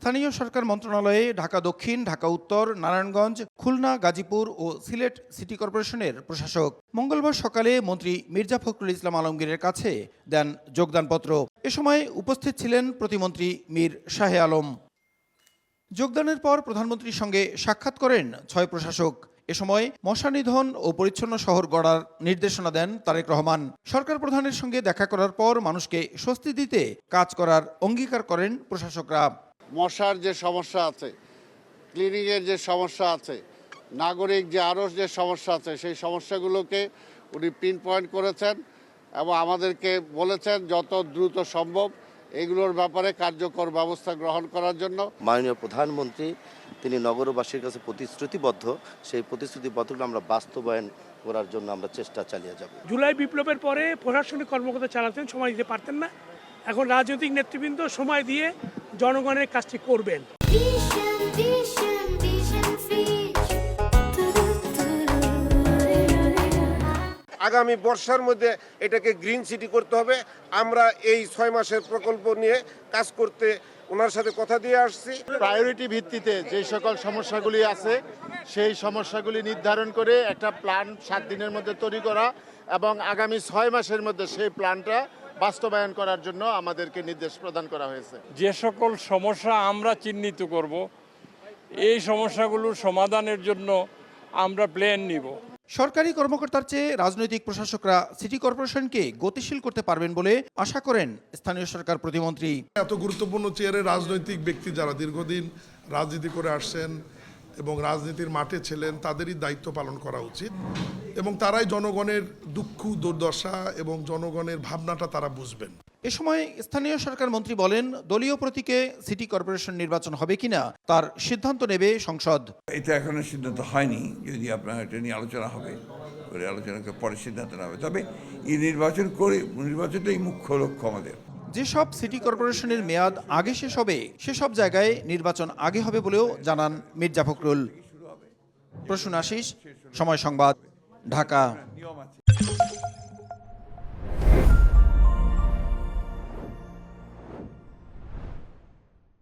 স্থানীয় সরকার মন্ত্রণালয়ে ঢাকা দক্ষিণ, ঢাকা উত্তর, নারায়ণগঞ্জ, খুলনা, গাজীপুর ও সিলেট সিটি কর্পোরেশনের প্রশাসক মঙ্গলবার সকালে মন্ত্রী মির্জা ফখরুল ইসলাম আলমগীরের কাছে দেন যোগদানপত্র। এ সময় উপস্থিত ছিলেন প্রতিমন্ত্রী মীর শাহে আলম। যোগদানের পর প্রধানমন্ত্রীর সঙ্গে সাক্ষাৎ করেন ৬ প্রশাসক। এ সময় মশা নিধন ও পরিচ্ছন্ন শহর গড়ার নির্দেশনা দেন তারেক রহমান। সরকার প্রধানের সঙ্গে দেখা করার পর মানুষকে স্বস্তি দিতে কাজ করার অঙ্গীকার করেন প্রশাসকরা। মশার যে সমস্যা আছে, ক্লিনিংয়ের যে সমস্যা আছে, নাগরিক যে আরও যে সমস্যা আছে, সেই সমস্যাগুলোকে উনি পিন পয়েন্ট করেছেন এবং আমাদেরকে বলেছেন যত দ্রুত সম্ভব এগুলোর ব্যাপারে কার্যকর ব্যবস্থা গ্রহণ করার জন্য। মাননীয় প্রধানমন্ত্রী তিনি নগরবাসীর কাছে প্রতিশ্রুতিবদ্ধ, সেই প্রতিশ্রুতিবদ্ধগুলো আমরা বাস্তবায়ন করার জন্য আমরা চেষ্টা চালিয়ে যাব। জুলাই বিপ্লবের পরে প্রশাসনিক কর্মকর্তা চালাতেন, সময় দিতে পারতেন না। এখন রাজনৈতিক নেতৃবৃন্দ সময় দিয়ে জনগণের কাজটি করবেন। আগামী বর্ষার মধ্যে এটাকে গ্রিন সিটি করতে হবে। আমরা এই 6 মাসের প্রকল্প নিয়ে কাজ করতে ওনার সাথে কথা দিয়ে আসছি। প্রায়োরিটি ভিত্তিতে যে সকল সমস্যাগুলি আছে সেই সমস্যাগুলি নির্ধারণ করে একটা প্ল্যান 7 দিনের মধ্যে তৈরি করা এবং আগামী 6 মাসের মধ্যে সেই প্ল্যানটা বাস্তবায়ন করার জন্য আমাদেরকে নির্দেশ প্রদান করা হয়েছে। যে সকল সমস্যা আমরা চিহ্নিত করব, এই সমস্যাগুলোর সমাধানের জন্য আমরা প্ল্যান নিব। সরকারি কর্মকর্তার চেয়ে রাজনৈতিক প্রশাসকরা সিটি কর্পোরেশনকে গতিশীল করতে পারবেন বলে আশা করেন স্থানীয় সরকার প্রতিমন্ত্রী। এত গুরুত্বপূর্ণ চেয়ারে রাজনৈতিক ব্যক্তি যারা দীর্ঘদিন রাজনীতি করে আসছেন এবং রাজনীতির মাঠে ছিলেন তাদেরই দায়িত্ব পালন করা উচিত এবং তারাই জনগণের দুঃখ দুর্দশা এবং জনগণের ভাবনাটা তারা বুঝবেন। এ সময় স্থানীয় সরকার মন্ত্রী বলেন, দলীয় প্রতীকে সিটি কর্পোরেশন নির্বাচন হবে কিনা তার সিদ্ধান্ত নেবে সংসদ। এটা এখনো সিদ্ধান্ত হয়নি, যদি আপনার এটা নিয়ে আলোচনা হবে, করে আলোচনাকে পরে সিদ্ধান্ত নেওয়া হবে। তবে এই নির্বাচনটাই মুখ্য লক্ষ্য আমাদের। যেসব সিটি কর্পোরেশনের মেয়াদ আগে শেষ হবে সেসব জায়গায় নির্বাচন আগে হবে বলেও জানান মির্জা ফখরুল। প্রসূন আশিস, সময় সংবাদ, ঢাকা।